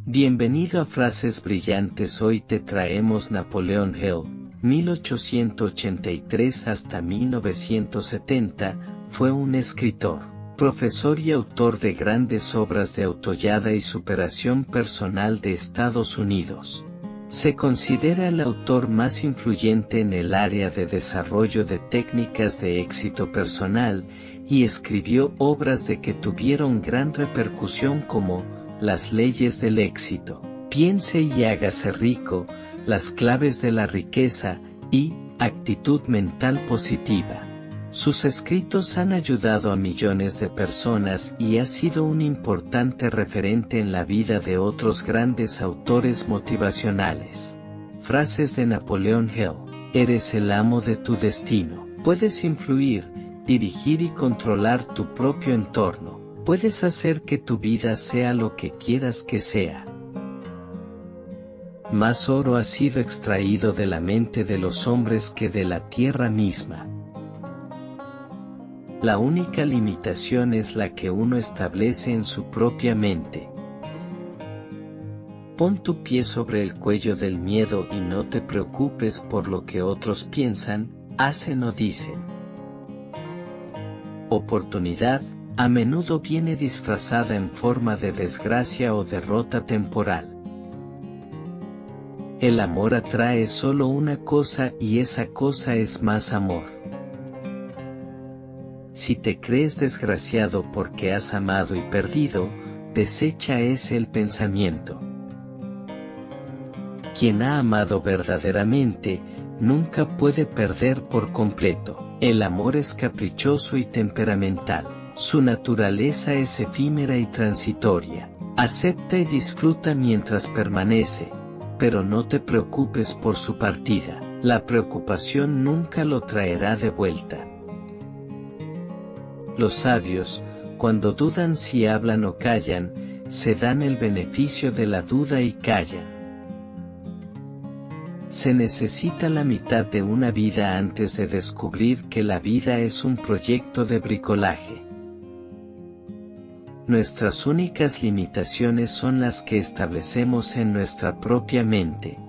Bienvenido a Frases Brillantes. Hoy te traemos Napoleon Hill, 1883 hasta 1970, fue un escritor, profesor y autor de grandes obras de autoayuda y superación personal de Estados Unidos. Se considera el autor más influyente en el área de desarrollo de técnicas de éxito personal, y escribió obras de que tuvieron gran repercusión como Las leyes del éxito, Piense y hágase rico, Las claves de la riqueza y Actitud mental positiva. Sus escritos han ayudado a millones de personas y ha sido un importante referente en la vida de otros grandes autores motivacionales. Frases de Napoleon Hill. Eres el amo de tu destino. Puedes influir, dirigir y controlar tu propio entorno. Puedes hacer que tu vida sea lo que quieras que sea. Más oro ha sido extraído de la mente de los hombres que de la tierra misma. La única limitación es la que uno establece en su propia mente. Pon tu pie sobre el cuello del miedo y no te preocupes por lo que otros piensan, hacen o dicen. Oportunidad a menudo viene disfrazada en forma de desgracia o derrota temporal. El amor atrae solo una cosa y esa cosa es más amor. Si te crees desgraciado porque has amado y perdido, desecha ese pensamiento. Quien ha amado verdaderamente, nunca puede perder por completo. El amor es caprichoso y temperamental. Su naturaleza es efímera y transitoria. Acepta y disfruta mientras permanece, pero no te preocupes por su partida. La preocupación nunca lo traerá de vuelta. Los sabios, cuando dudan si hablan o callan, se dan el beneficio de la duda y callan. Se necesita la mitad de una vida antes de descubrir que la vida es un proyecto de bricolaje. Nuestras únicas limitaciones son las que establecemos en nuestra propia mente.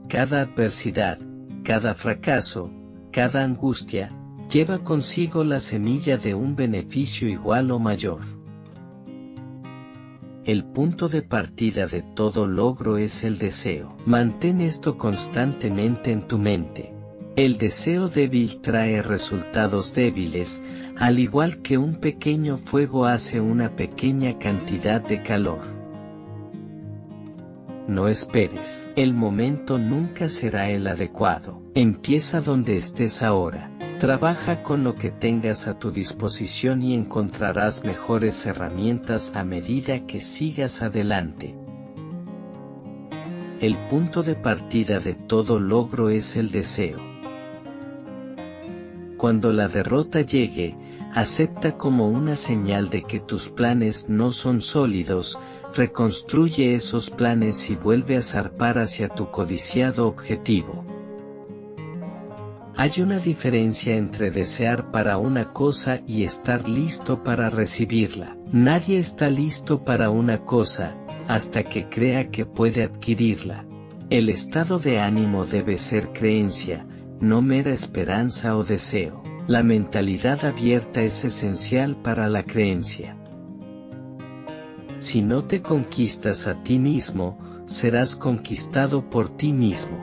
Cada adversidad, cada fracaso, cada angustia, lleva consigo la semilla de un beneficio igual o mayor. El punto de partida de todo logro es el deseo. Mantén esto constantemente en tu mente. El deseo débil trae resultados débiles, al igual que un pequeño fuego hace una pequeña cantidad de calor. No esperes. El momento nunca será el adecuado. Empieza donde estés ahora. Trabaja con lo que tengas a tu disposición y encontrarás mejores herramientas a medida que sigas adelante. El punto de partida de todo logro es el deseo. Cuando la derrota llegue, acepta como una señal de que tus planes no son sólidos, reconstruye esos planes y vuelve a zarpar hacia tu codiciado objetivo. Hay una diferencia entre desear para una cosa y estar listo para recibirla. Nadie está listo para una cosa, hasta que crea que puede adquirirla. El estado de ánimo debe ser creencia, no mera esperanza o deseo. La mentalidad abierta es esencial para la creencia. Si no te conquistas a ti mismo, serás conquistado por ti mismo.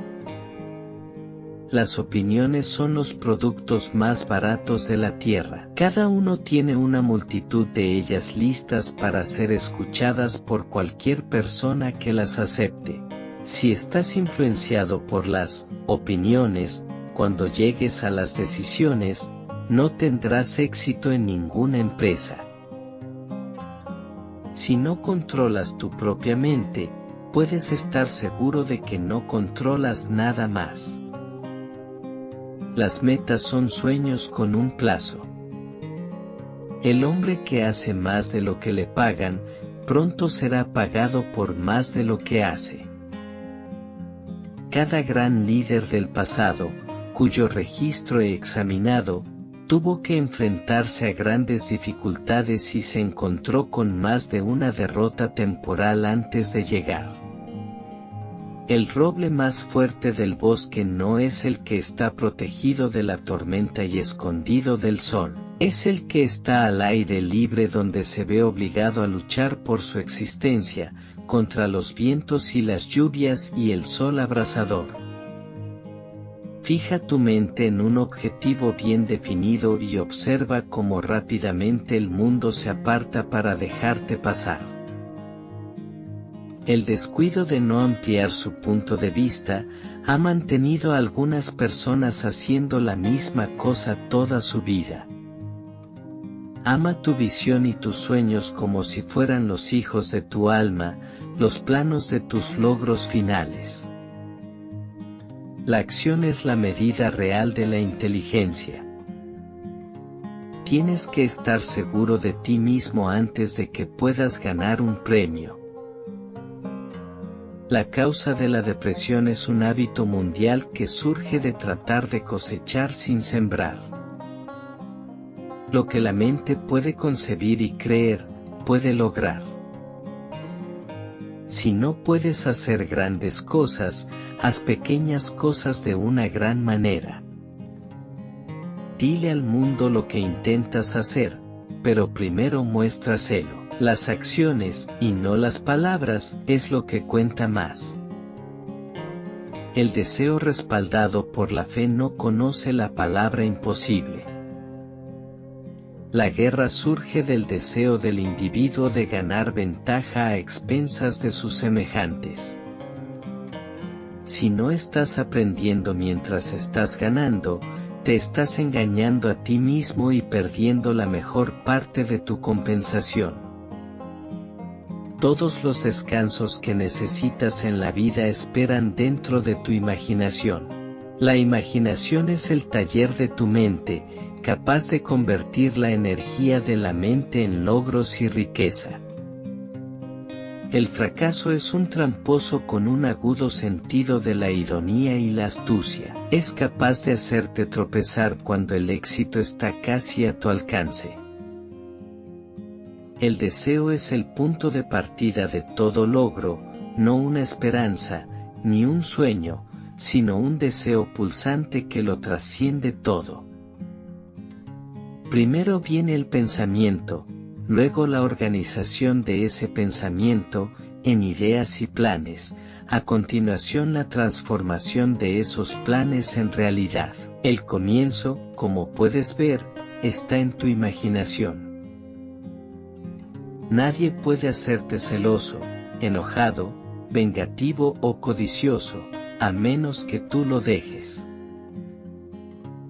Las opiniones son los productos más baratos de la tierra. Cada uno tiene una multitud de ellas listas para ser escuchadas por cualquier persona que las acepte. Si estás influenciado por las opiniones, cuando llegues a las decisiones, no tendrás éxito en ninguna empresa. Si no controlas tu propia mente, puedes estar seguro de que no controlas nada más. Las metas son sueños con un plazo. El hombre que hace más de lo que le pagan, pronto será pagado por más de lo que hace. Cada gran líder del pasado, cuyo registro he examinado, Tuvo que enfrentarse a grandes dificultades y se encontró con más de una derrota temporal antes de llegar. El roble más fuerte del bosque no es el que está protegido de la tormenta y escondido del sol, es el que está al aire libre donde se ve obligado a luchar por su existencia, contra los vientos y las lluvias y el sol abrasador. Fija tu mente en un objetivo bien definido y observa cómo rápidamente el mundo se aparta para dejarte pasar. El descuido de no ampliar su punto de vista ha mantenido a algunas personas haciendo la misma cosa toda su vida. Ama tu visión y tus sueños como si fueran los hijos de tu alma, los planos de tus logros finales. La acción es la medida real de la inteligencia. Tienes que estar seguro de ti mismo antes de que puedas ganar un premio. La causa de la depresión es un hábito mundial que surge de tratar de cosechar sin sembrar. Lo que la mente puede concebir y creer, puede lograr. Si no puedes hacer grandes cosas, haz pequeñas cosas de una gran manera. Dile al mundo lo que intentas hacer, pero primero muéstraselo. Las acciones, y no las palabras, es lo que cuenta más. El deseo respaldado por la fe no conoce la palabra imposible. La guerra surge del deseo del individuo de ganar ventaja a expensas de sus semejantes. Si no estás aprendiendo mientras estás ganando, te estás engañando a ti mismo y perdiendo la mejor parte de tu compensación. Todos los descansos que necesitas en la vida esperan dentro de tu imaginación. La imaginación es el taller de tu mente, capaz de convertir la energía de la mente en logros y riqueza. El fracaso es un tramposo con un agudo sentido de la ironía y la astucia. Es capaz de hacerte tropezar cuando el éxito está casi a tu alcance. El deseo es el punto de partida de todo logro, no una esperanza, ni un sueño, sino un deseo pulsante que lo trasciende todo. Primero viene el pensamiento, luego la organización de ese pensamiento, en ideas y planes, a continuación la transformación de esos planes en realidad. El comienzo, como puedes ver, está en tu imaginación. Nadie puede hacerte celoso, enojado, vengativo o codicioso, a menos que tú lo dejes.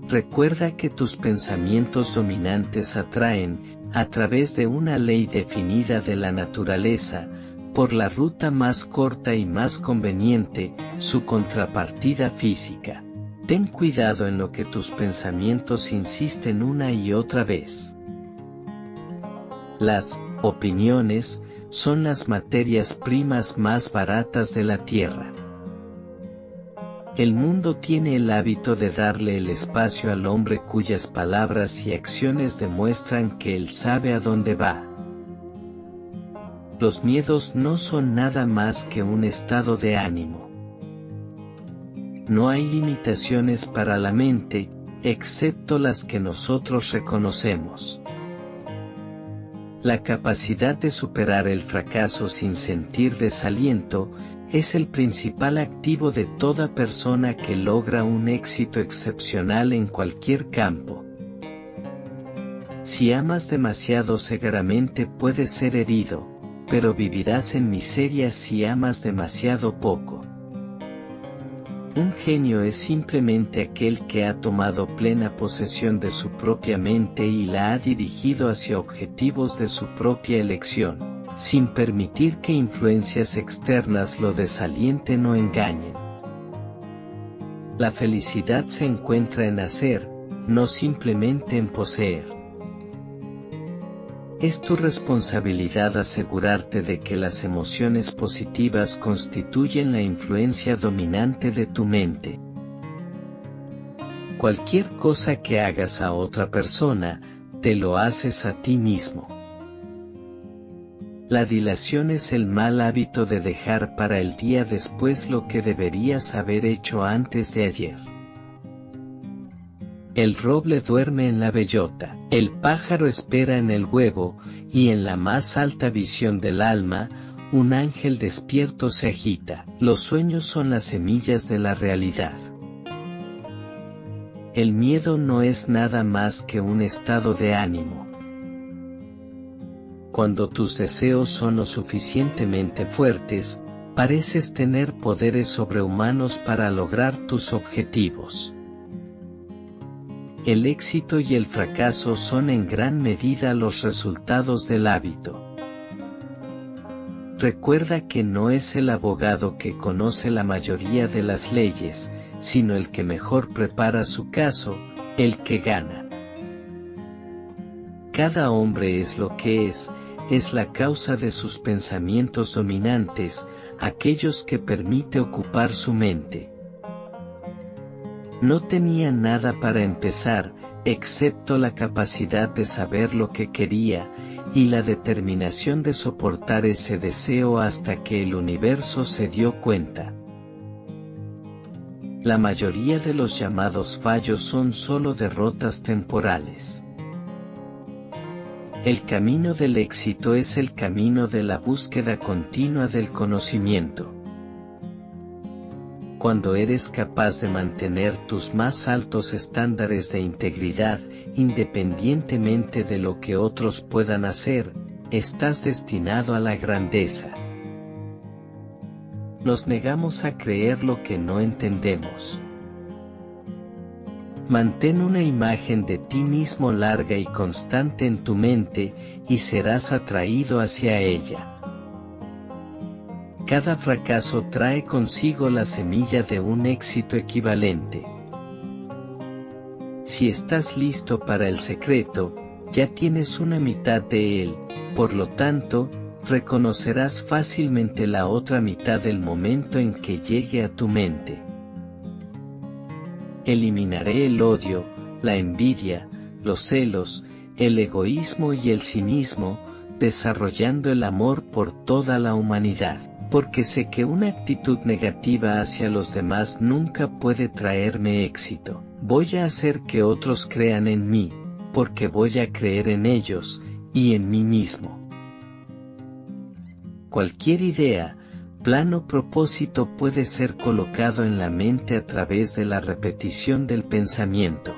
Recuerda que tus pensamientos dominantes atraen, a través de una ley definida de la naturaleza, por la ruta más corta y más conveniente, su contrapartida física. Ten cuidado en lo que tus pensamientos insisten una y otra vez. Las opiniones son las materias primas más baratas de la tierra. El mundo tiene el hábito de darle el espacio al hombre cuyas palabras y acciones demuestran que él sabe a dónde va. Los miedos no son nada más que un estado de ánimo. No hay limitaciones para la mente, excepto las que nosotros reconocemos. La capacidad de superar el fracaso sin sentir desaliento es el principal activo de toda persona que logra un éxito excepcional en cualquier campo. Si amas demasiado cegaramente puedes ser herido, pero vivirás en miseria si amas demasiado poco. Un genio es simplemente aquel que ha tomado plena posesión de su propia mente y la ha dirigido hacia objetivos de su propia elección, sin permitir que influencias externas lo desalienten o engañen. La felicidad se encuentra en hacer, no simplemente en poseer. Es tu responsabilidad asegurarte de que las emociones positivas constituyen la influencia dominante de tu mente. Cualquier cosa que hagas a otra persona, te lo haces a ti mismo. La dilación es el mal hábito de dejar para el día después lo que deberías haber hecho antes de ayer. El roble duerme en la bellota, el pájaro espera en el huevo, y en la más alta visión del alma, un ángel despierto se agita. Los sueños son las semillas de la realidad. El miedo no es nada más que un estado de ánimo. Cuando tus deseos son lo suficientemente fuertes, pareces tener poderes sobrehumanos para lograr tus objetivos. El éxito y el fracaso son en gran medida los resultados del hábito. Recuerda que no es el abogado que conoce la mayoría de las leyes, sino el que mejor prepara su caso, el que gana. Cada hombre es lo que es la causa de sus pensamientos dominantes, aquellos que permite ocupar su mente. No tenía nada para empezar, excepto la capacidad de saber lo que quería, y la determinación de soportar ese deseo hasta que el universo se dio cuenta. La mayoría de los llamados fallos son solo derrotas temporales. El camino del éxito es el camino de la búsqueda continua del conocimiento. Cuando eres capaz de mantener tus más altos estándares de integridad, independientemente de lo que otros puedan hacer, estás destinado a la grandeza. Nos negamos a creer lo que no entendemos. Mantén una imagen de ti mismo larga y constante en tu mente, y serás atraído hacia ella. Cada fracaso trae consigo la semilla de un éxito equivalente. Si estás listo para el secreto, ya tienes una mitad de él, por lo tanto, reconocerás fácilmente la otra mitad del momento en que llegue a tu mente. Eliminaré el odio, la envidia, los celos, el egoísmo y el cinismo, desarrollando el amor por toda la humanidad. Porque sé que una actitud negativa hacia los demás nunca puede traerme éxito. Voy a hacer que otros crean en mí, porque voy a creer en ellos, y en mí mismo. Cualquier idea, plan o propósito puede ser colocado en la mente a través de la repetición del pensamiento.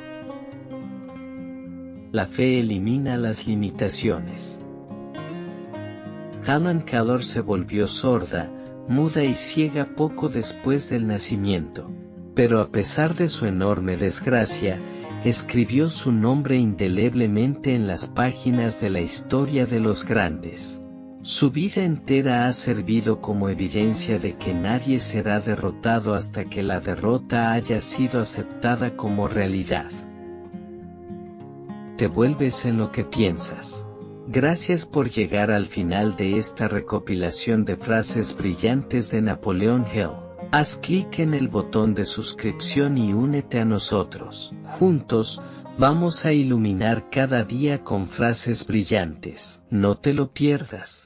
La fe elimina las limitaciones. Helen Keller se volvió sorda, muda y ciega poco después del nacimiento, pero a pesar de su enorme desgracia, escribió su nombre indeleblemente en las páginas de la historia de los grandes. Su vida entera ha servido como evidencia de que nadie será derrotado hasta que la derrota haya sido aceptada como realidad. Te vuelves en lo que piensas. Gracias por llegar al final de esta recopilación de frases brillantes de Napoleon Hill. Haz clic en el botón de suscripción y únete a nosotros. Juntos, vamos a iluminar cada día con frases brillantes. No te lo pierdas.